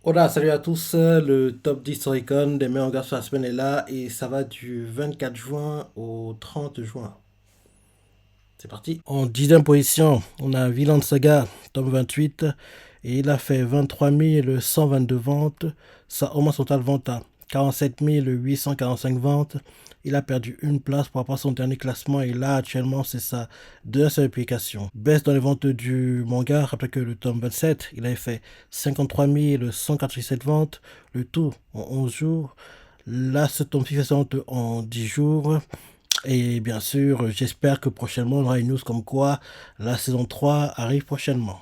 Hola, salut à tous. Le top 10 Oricon des meilleurs mangas sur la semaine est là et ça va du 24 juin au 30 juin. C'est parti. En 10e position, on a Vinland Saga, tome 28, et il a fait 23 122 ventes. Ça augmente son total de vente à 47 845 ventes. Il a perdu une place par rapport à son dernier classement et là actuellement c'est sa deuxième publication. Baisse dans les ventes du manga, rappelez que le tome 27, il avait fait 53 187 ventes, le tout en 11 jours. Là ce tome fait sa vente en 10 jours. Et bien sûr, j'espère que prochainement, on aura une news comme quoi la saison 3 arrive prochainement.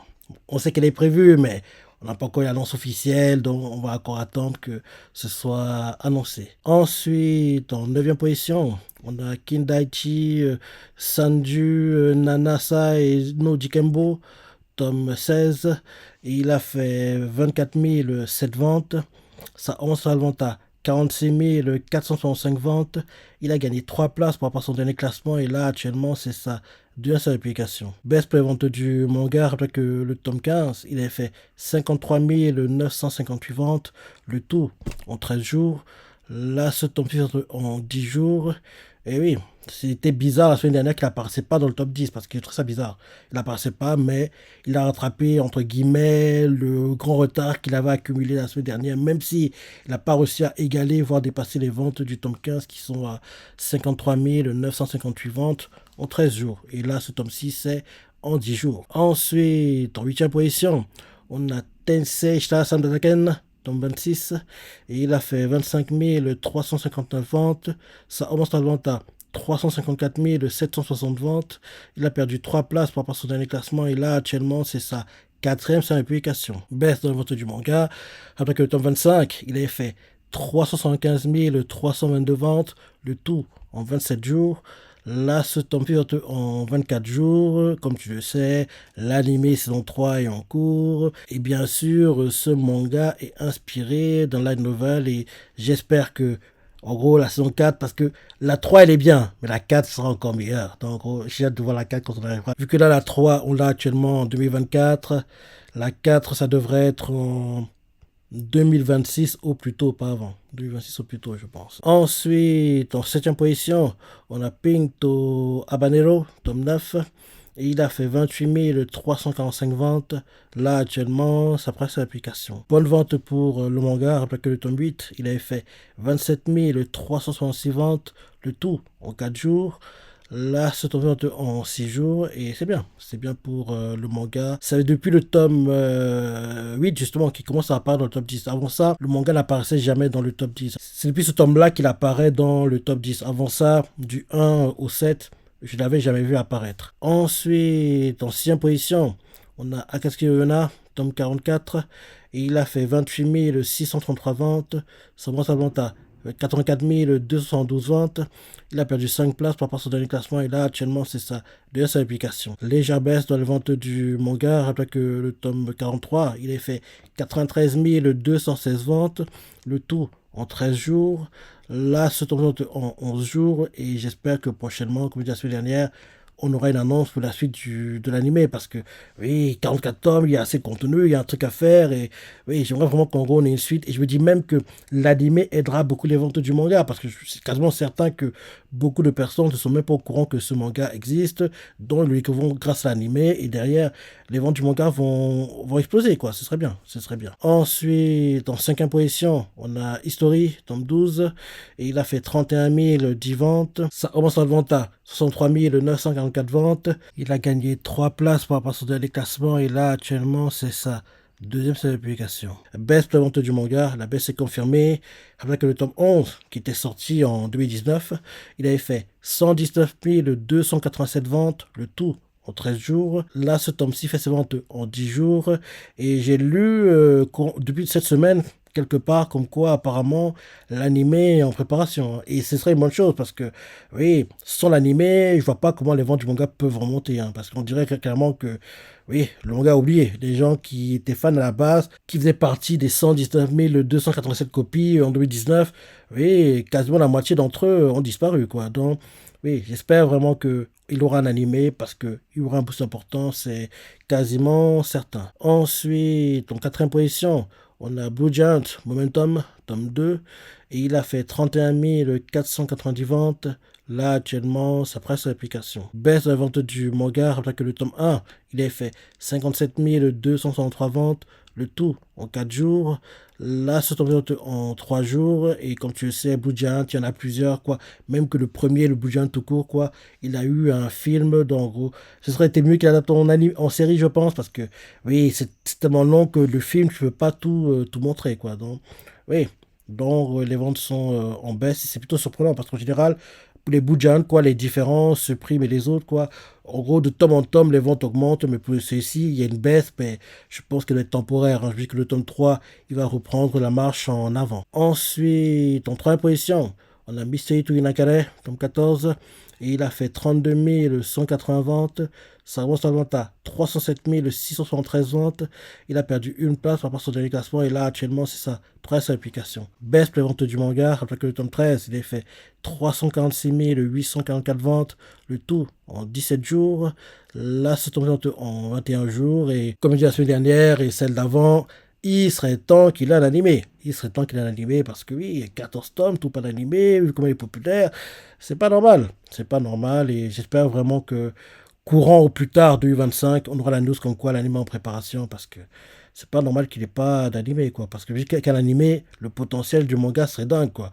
On sait qu'elle est prévue, mais on n'a pas encore l'annonce officielle, donc on va encore attendre que ce soit annoncé. Ensuite, en 9e position, on a Kindaichi, Sanju, Nanasa et No Jikembo, tome 16. Et il a fait 24 007 ventes. Ça 11 à la vente à 46 465 ventes. Il a gagné 3 places par rapport à son dernier classement et là actuellement c'est sa deuxième publication. Baisse pour les ventes du manga, rappelez que le tome 15, il a fait 53 958 ventes, le tout en 13 jours. Là ce tome 6 en 10 jours. Et oui, c'était bizarre la semaine dernière qu'il apparaissait pas dans le top 10 parce que je trouve ça bizarre. Il apparaissait pas, mais il a rattrapé entre guillemets le grand retard qu'il avait accumulé la semaine dernière, même si il n'a pas réussi à égaler, voire dépasser les ventes du tome 15 qui sont à 53 958 ventes en 13 jours. Et là, ce tome 6, c'est en 10 jours. Ensuite, en 8e position, on a Tensei Shita Sandaken, tome 26, et il a fait 25 359 ventes. Ça augmente la vente à 354 760 ventes. Il a perdu 3 places par rapport à son dernier classement et là actuellement c'est sa quatrième publication. Baisse dans le vente du manga. Après que le tome 25, il avait fait 375 322 ventes, le tout en 27 jours. Là, ce tome pilote en 24 jours. Comme tu le sais, l'anime saison 3 est en cours. Et bien sûr, ce manga est inspiré dans la nouvelle et j'espère que en gros, la saison 4, parce que la 3, elle est bien, mais la 4 sera encore meilleure. Donc, j'ai hâte de voir la 4 quand on arrivera. Vu que là, la 3, on l'a actuellement en 2024. La 4, ça devrait être en 2026 au plus tôt, pas avant. 2026 au plus tôt, je pense. Ensuite, en 7e position, on a Pinto Habanero, tome 9. Et il a fait 28 345 ventes. Là, actuellement, ça presse l'application. Bonne vente pour le manga. Rappelez que le tome 8, il avait fait 27 366 ventes. Le tout en 4 jours. Là, se tombe en 6 jours et c'est bien. C'est bien pour le manga. C'est depuis le tome 8, justement, qui commence à apparaître dans le top 10. Avant ça, le manga n'apparaissait jamais dans le top 10. C'est depuis ce tome-là qu'il apparaît dans le top 10. Avant ça, du 1 au 7, je ne l'avais jamais vu apparaître. Ensuite, en 6e position, on a Akatsuki Oyona, tome 44. Et il a fait 28 633 ventes. Ça commence à vente à 84 212 ventes. Il a perdu 5 places par rapport à son dernier classement et là actuellement c'est sa deuxième application. Légère baisse dans les ventes du manga. Rappelez que le tome 43, il a fait 93 216 ventes, le tout en 13 jours. Là, ce tome en 11 jours et j'espère que prochainement, comme je dit la semaine dernière, on aura une annonce pour la suite de l'animé parce que oui, 44 tomes, il y a assez de contenu, il y a un truc à faire et oui, j'aimerais vraiment qu'en gros on ait une suite et je me dis même que l'animé aidera beaucoup les ventes du manga parce que je suis quasiment certain que beaucoup de personnes ne sont même pas au courant que ce manga existe, dont ils le découvriront grâce à l'animé et derrière les ventes du manga vont exploser quoi, ce serait bien, ce serait bien. Ensuite, en 5e position, on a History, tome 12 et il a fait 31 010 ventes, ça commence à vente à 63 944 ventes. Il a gagné 3 places par rapport à son dernier classement et là actuellement c'est sa deuxième publication. Baisse de la vente du manga, la baisse est confirmée. Avec le tome 11 qui était sorti en 2019, il avait fait 119 287 ventes, le tout en 13 jours. Là, ce tome-ci fait ses ventes en 10 jours. Et j'ai lu depuis cette semaine quelque part comme quoi apparemment l'animé est en préparation et ce serait une bonne chose parce que oui sans l'animé je vois pas comment les ventes du manga peuvent remonter hein, parce qu'on dirait clairement que oui le manga a oublié des gens qui étaient fans à la base qui faisaient partie des 119 287 copies en 2019 oui quasiment la moitié d'entre eux ont disparu quoi donc oui j'espère vraiment que il aura un animé parce qu'il y aura un boost important, c'est quasiment certain. Ensuite, en 4e position, On a Blue Giant, Momentum, tome 2, et il a fait 31 490 ventes. Là, actuellement, ça presse l'application. Baisse de la vente du manga, rappelez que le tome 1, il a fait 57 263 ventes, le tout en 4 jours. Là, ce tome en 3 jours, et comme tu le sais, Blue Giant, il y en a plusieurs, quoi. Même que le premier, le Blue Giant tout court, quoi, il a eu un film, donc, en gros, ce serait été mieux qu'il adapte en série, je pense, parce que, oui, c'est tellement long que le film, tu peux pas tout montrer, quoi. Donc, oui. Donc, les ventes sont en baisse. C'est plutôt surprenant parce qu'en général, pour les Boujan, quoi, les différences, ce prix et les autres, quoi. En gros, de tome en tome, les ventes augmentent, mais pour celui-ci, il y a une baisse, mais je pense qu'elle est temporaire, hein. Je dis que le tome 3, il va reprendre la marche en avant. Ensuite, en troisième position, on a Mystery to Inakare, tome 14, et il a fait 32 180 ventes. Sa grosse vente à 307 673 ventes. Il a perdu une place par rapport à son dernier classement. Et là, actuellement, c'est sa 13e application. Baisse pour les ventes du manga. Rappelez que le tome 13, il a fait 346 844 ventes. Le tout en 17 jours. Là, c'est tombé en 21 jours. Et comme je dis la semaine dernière et celle d'avant, il serait temps qu'il ait un animé. Il serait temps qu'il ait un animé parce que oui, il y a 14 tomes, tout pas d'animé, vu comment il est populaire. C'est pas normal. C'est pas normal et j'espère vraiment que courant au plus tard 2025, on aura la news comme quoi l'anime est en préparation parce que c'est pas normal qu'il n'ait pas d'animé quoi. Parce que vu qu'un animé, le potentiel du manga serait dingue quoi.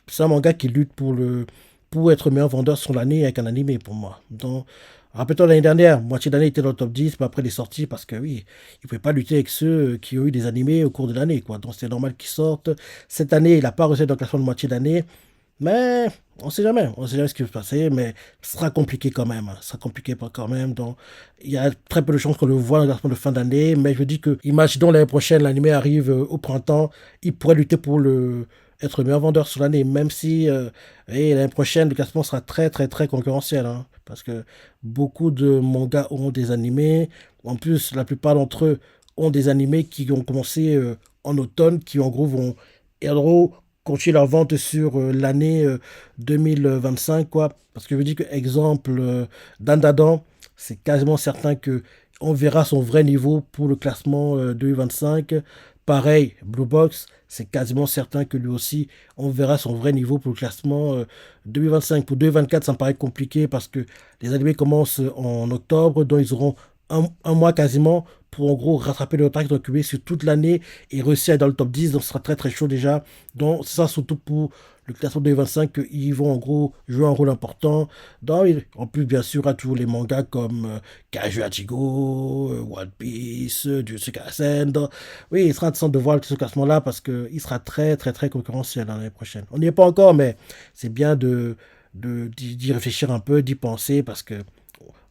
C'est un manga qui lutte pour être meilleur vendeur sur l'année avec un animé pour moi. Donc, rappelle-toi l'année dernière, moitié d'année il était dans le top 10, mais après il est sorti parce que oui, il ne pouvait pas lutter avec ceux qui ont eu des animés au cours de l'année quoi. Donc c'est normal qu'il sorte. Cette année, il n'a pas reçu dans le classement de moitié d'année. Mais on ne sait jamais ce qui va se passer, mais ce sera compliqué quand même, hein. Ce sera compliqué quand même. Donc, il y a très peu de chances qu'on le voit dans le classement de fin d'année, mais je me dis que, imaginons l'année prochaine, l'anime arrive au printemps, il pourrait lutter pour être meilleur vendeur sur l'année, même si l'année prochaine, le classement sera très, très, très concurrentiel, hein, parce que beaucoup de mangas auront des animés. En plus, la plupart d'entre eux ont des animés qui ont commencé en automne, qui en gros vont et en gros, continuer leur vente sur l'année 2025, quoi. Parce que je dis que, exemple, Dandadan, c'est quasiment certain que on verra son vrai niveau pour le classement 2025. Pareil, Blue Box, c'est quasiment certain que lui aussi, on verra son vrai niveau pour le classement 2025. Pour 2024, ça me paraît compliqué parce que les animés commencent en octobre, donc ils auront un mois quasiment pour en gros rattraper le retard qu'ils ont accumulé sur toute l'année et réussir à être dans le top 10. Donc ce sera très très chaud déjà. Donc c'est ça surtout pour le classement 2025 qu'ils vont en gros jouer un rôle important. Donc, en plus, bien sûr, il y a toujours les mangas comme Kaiju Hachigo, One Piece, Jujutsu Kaisen. Donc, oui, il sera intéressant de voir ce classement-là parce qu'il sera très très très concurrentiel l'année prochaine. On n'y est pas encore, mais c'est bien d'y réfléchir un peu, d'y penser parce que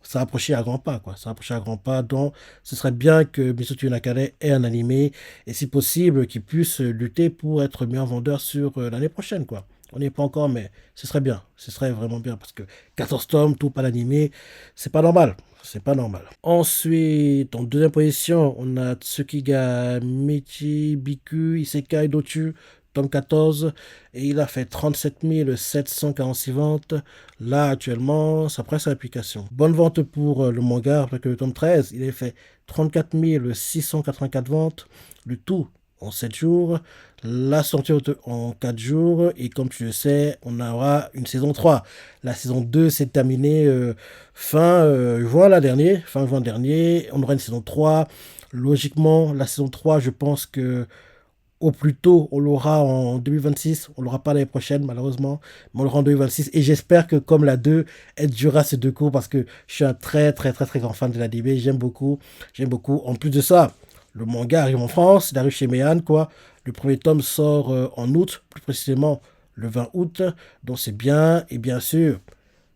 ça a approché à grands pas, quoi. Ça a approché à grands pas. Donc, ce serait bien que Mitsuki Nakane ait un animé et, si possible, qu'il puisse lutter pour être meilleur vendeur sur l'année prochaine, quoi. On n'y est pas encore, mais ce serait bien. Ce serait vraiment bien parce que 14 tomes, tout pas l'animé, c'est pas normal. C'est pas normal. Ensuite, en deuxième position, on a Tsukiga Michi Biku Isekai Dochu, tome 14, et il a fait 37 746 ventes. Là, actuellement, ça presse l'application. Bonne vente pour le manga, après que le tome 13, il a fait 34 684 ventes, le tout en 7 jours. La sortie en 4 jours, et comme tu le sais, on aura une saison 3. La saison 2 s'est terminée fin fin juin dernier. On aura une saison 3. Logiquement, la saison 3, je pense que au plus tôt, on l'aura en 2026. On l'aura pas l'année prochaine, malheureusement, mais on l'aura en 2026. Et j'espère que, comme la 2, elle durera ces deux cours parce que je suis un très, très, très, très grand fan de l'anime. J'aime beaucoup. J'aime beaucoup. En plus de ça, le manga arrive en France. Il arrive chez Meian, quoi. Le premier tome sort en août, plus précisément le 20 août. Donc c'est bien. Et bien sûr,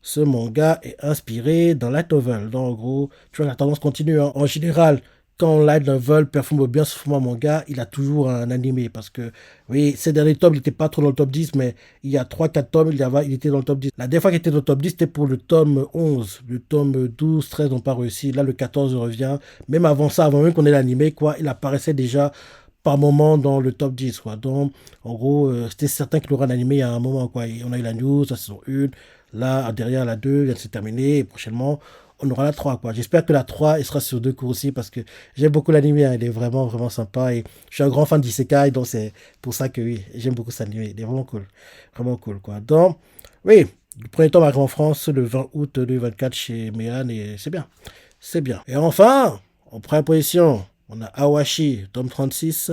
ce manga est inspiré dans Light Novel. Donc en gros, tu vois, la tendance continue, hein. En général, quand Light Novel performe bien ce format manga, il a toujours un animé. Parce que, oui, ces derniers tomes, il n'était pas trop dans le top 10, mais il y a 3 4 tomes, il était dans le top 10. La dernière fois qu'il était dans le top 10, c'était pour le tome 11. Le tome 12, 13 n'ont pas réussi. Là, le 14 revient. Même avant ça, avant même qu'on ait l'animé, quoi, il apparaissait déjà par moment dans le top 10, quoi. Donc, en gros, c'était certain qu'il aura un animé à un moment, quoi. Et on a eu la news, la saison 1. Là, derrière la 2 vient de se terminer. Et prochainement, on aura la 3 quoi. J'espère que la 3 elle sera sur 2 cours aussi parce que j'aime beaucoup l'anime, hein, il est vraiment, vraiment sympa et je suis un grand fan d'Isekai, donc c'est pour ça que oui, j'aime beaucoup cet anime, il est vraiment cool, quoi. Donc, oui, le premier tome arrive en France le 20 août 2024 chez Méan et c'est bien, c'est bien. Et enfin, en première position, on a Awashi, tome 36,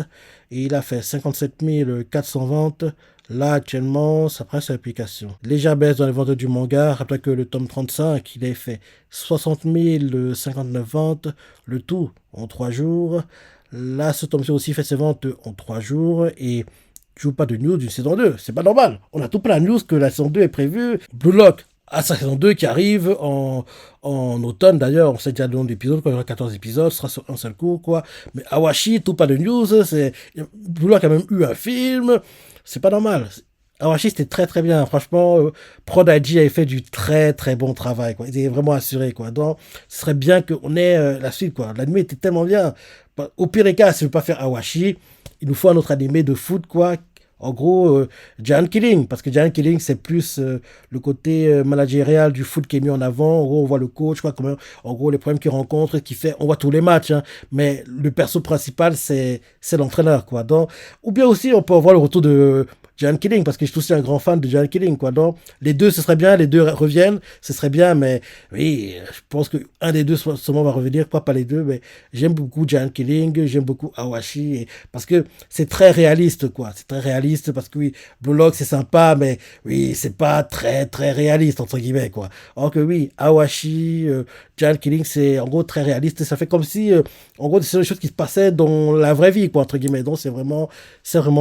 et il a fait 57 400 ventes. Là, actuellement, ça prend sa application. Légère baisse dans les ventes du manga. Rappelez que le tome 35, il a fait 60 059 ventes, le tout en 3 jours. Là, ce tome-ci aussi fait ses ventes en 3 jours et toujours pas de news d'une saison 2. C'est pas normal. On a tout plein de news que la saison 2 est prévue. Blue Lock à sa saison 2 qui arrive en automne d'ailleurs. On sait déjà le nombre d'épisodes, quand il y aura 14 épisodes, ce sera sur un seul cours, quoi. Mais Awashi, tout pas de news. Blue Lock a même eu un film. C'est pas normal. Awashi, c'était très très bien. Franchement, Prod IG avait fait du très très bon travail, quoi. Il était vraiment assuré, quoi. Donc, ce serait bien qu'on ait la suite, quoi. L'anime était tellement bien. Au pire des cas, si on ne veut pas faire Awashi, il nous faut un autre animé de foot, quoi. En gros, Giant Killing, parce que Giant Killing, c'est plus le côté managérial du foot qui est mis en avant. En gros, on voit le coach, quoi, comment, en gros, les problèmes qu'il rencontre, qu'il fait. On voit tous les matchs, hein, mais le perso principal, c'est l'entraîneur, quoi. Donc, ou bien aussi, on peut avoir le retour de Giant Killing, parce que je suis aussi un grand fan de Giant Killing, quoi. Donc, les deux, ce serait bien, les deux reviennent, ce serait bien, mais oui, je pense qu'un des deux seulement va revenir, quoi, pas les deux, mais j'aime beaucoup Giant Killing, j'aime beaucoup Awashi, parce que c'est très réaliste, quoi. C'est très réaliste, parce que oui, Blue Lock, c'est sympa, mais oui, c'est pas très, très réaliste, entre guillemets, quoi. Alors que oui, Awashi, Giant Killing, c'est en gros très réaliste, ça fait comme si, en gros, c'est des choses qui se passaient dans la vraie vie, quoi, entre guillemets. Donc, c'est vraiment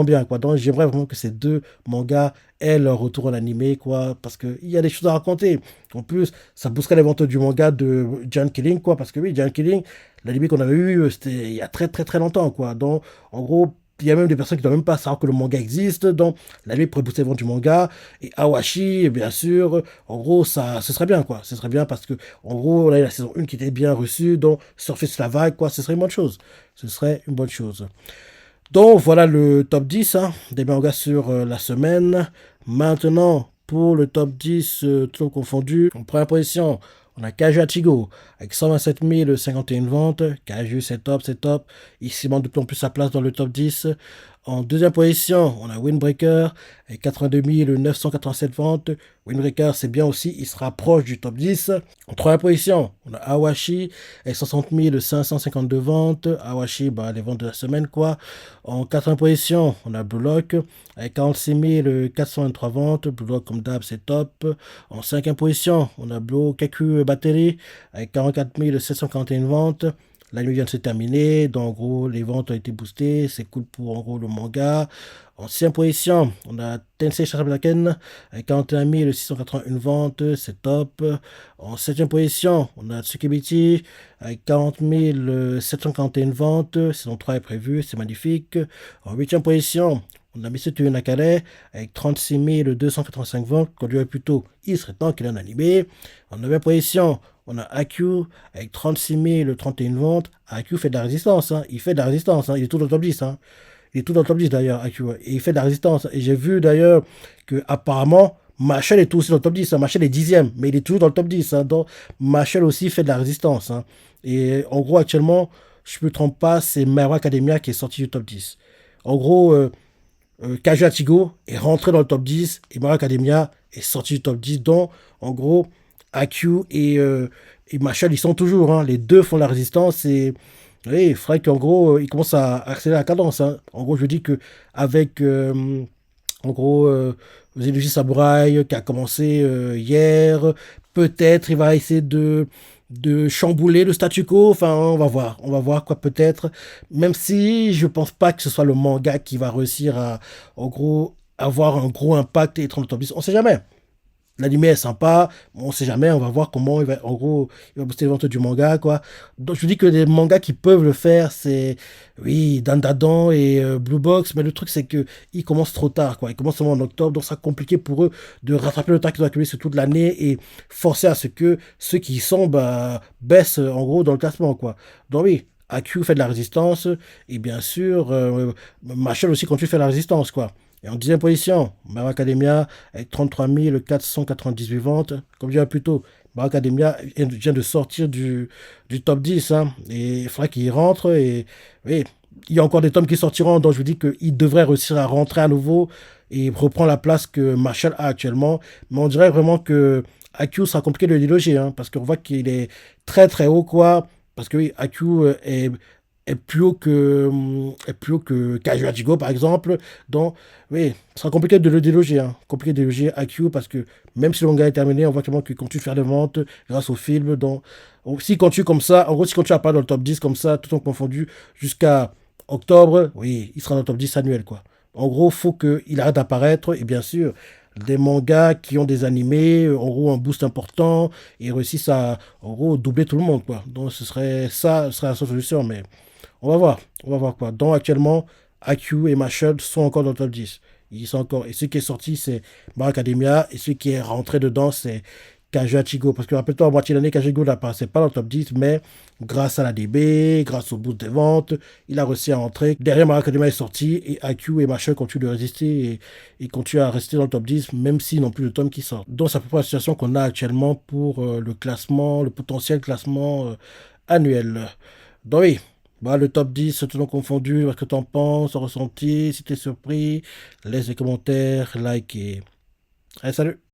bien, quoi. Donc, j'aimerais vraiment que ces deux mangas aient leur retour en animé, quoi, parce qu'il y a des choses à raconter. En plus, ça boosterait les ventes du manga de Giant Killing, quoi, parce que oui, Giant Killing, l'anime qu'on avait eu, c'était il y a très, très, très longtemps, quoi. Donc, en gros, il y a même des personnes qui ne doivent même pas savoir que le manga existe, donc l'anime pourrait booster les ventes du manga. Et Awashi, bien sûr, en gros, ça, ce serait bien, quoi. Ce serait bien parce que, en gros, on a eu la saison 1 qui était bien reçue, donc surfer sur la vague, quoi, ce serait une bonne chose. Ce serait une bonne chose. Donc voilà le top 10 hein, des mangas sur la semaine. Maintenant, pour le top 10, tout confondu, en première position, on a Kaiju Hachigo avec 127 051 ventes. Kaiju, c'est top, c'est top. Il cimente de plus en plus sa place dans le top 10. En deuxième position, on a Windbreaker avec 82 987 ventes. Windbreaker, c'est bien aussi, il se rapproche du top 10. En troisième position, on a Awashi avec 60 552 ventes. Awashi, bah, les ventes de la semaine, quoi. En quatrième position, on a Blue Lock avec 46 423 ventes. Blue Lock, comme d'hab, c'est top. En cinquième position, on a Blue Kaku Battery avec 44 741 ventes. L'anime vient de se terminer, donc en gros, les ventes ont été boostées, c'est cool pour en gros le manga. En 6e position, on a Tensei Sharabaken avec 41 681 ventes, c'est top. En 7e position, on a Tsukebiti avec 40 741 ventes, saison 3 est prévue, c'est magnifique. En 8e position, on a Misetu Nakare avec 36 285 ventes, qu'on lui plus tôt, il serait temps qu'il ait un animé. En 9e position, on a AQ avec 36 031 ventes. AQ fait de la résistance. Hein. Il fait de la résistance. Hein. Il est tout dans le top 10. Hein. Il est tout dans le top 10 d'ailleurs, AQ. Et il fait de la résistance. Et j'ai vu d'ailleurs que apparemment Machel est tout aussi dans le top 10. Hein. Machel est 10e, mais il est toujours dans le top 10. Hein. Donc Machel aussi fait de la résistance. Hein. Et en gros, actuellement, je ne me trompe pas, c'est My Hero Academia qui est sorti du top 10. En gros, Kaiju Hachigo est rentré dans le top 10 et My Hero Academia est sorti du top 10. Donc, en gros, AQ et Machel, ils sont toujours. Hein. Les deux font la résistance et oui, il faudrait qu'en gros, ils commencent à accélérer la cadence. Hein. En gros, je dis que avec en gros, Zenji Samurai qui a commencé hier, peut-être il va essayer de chambouler le statu quo. Enfin, on va voir quoi peut-être. Même si je pense pas que ce soit le manga qui va réussir à, en gros, avoir un gros impact et être dans le top 10. On sait jamais. L'anime est sympa, on sait jamais, on va voir comment il va, en gros, il va booster les ventes du manga, quoi. Donc, je vous dis que les mangas qui peuvent le faire, c'est, oui, Dandadan et Blue Box, mais le truc, c'est que ils commencent trop tard, quoi. Ils commencent seulement en octobre, donc c'est compliqué pour eux de rattraper le temps qu'ils ont accumulé sur toute l'année et forcer à ce que ceux qui y sont, bah, baissent, en gros, dans le classement, quoi. Donc, oui. AQ fait de la résistance, et bien sûr, Machel aussi continue de faire la résistance, quoi. Et en 10e position, My Hero Academia avec 33 498 ventes. Comme je disais plus tôt, My Hero Academia vient de sortir du top 10, hein, et il faudra qu'il rentre. Et oui, il y a encore des tomes qui sortiront, donc je vous dis qu'il devrait réussir à rentrer à nouveau et reprendre la place que Marshall a actuellement. Mais on dirait vraiment que AQ sera compliqué de le déloger, hein, parce qu'on voit qu'il est très très haut, quoi. Parce que oui, AQ est plus haut que Kajuajigo, par exemple. Donc, oui, ce sera compliqué de le déloger, hein. Compliqué de déloger AQ parce que même si le manga est terminé, on voit clairement qu'il continue de faire des ventes grâce au film. Donc, s'il continue comme ça, en gros, s'il continue à pas dans le top 10 comme ça, tout en confondu, jusqu'à octobre, oui, il sera dans le top 10 annuel, quoi. En gros, il faut qu'il arrête d'apparaître. Et bien sûr, des mangas qui ont des animés, en gros, un boost important et réussissent à, en gros, doubler tout le monde, quoi. Donc, ce serait la seule solution. Mais on va voir quoi. Donc actuellement, AQ et Mashal sont encore dans le top 10. Ils sont encore. Et ce qui est sorti, c'est My Hero Academia. Et ce qui est rentré dedans, c'est Kajuachigo. Parce que rappelle-toi, à moitié de l'année, Kajuachigo n'apparaissait pas dans le top 10, mais grâce à la DB, grâce au boost des ventes, il a réussi à entrer. Derrière, My Hero Academia est sorti et AQ et Mashal continuent de résister et continuent à rester dans le top 10, même s'ils n'ont plus de tomes qui sortent. Donc, c'est à peu près la situation qu'on a actuellement pour le classement, le potentiel classement annuel. Donc, oui. Bah, le top 10, tout le confondu, ce que t'en penses, ton ressenti, si t'es surpris, laisse des commentaires, like et... Allez, salut!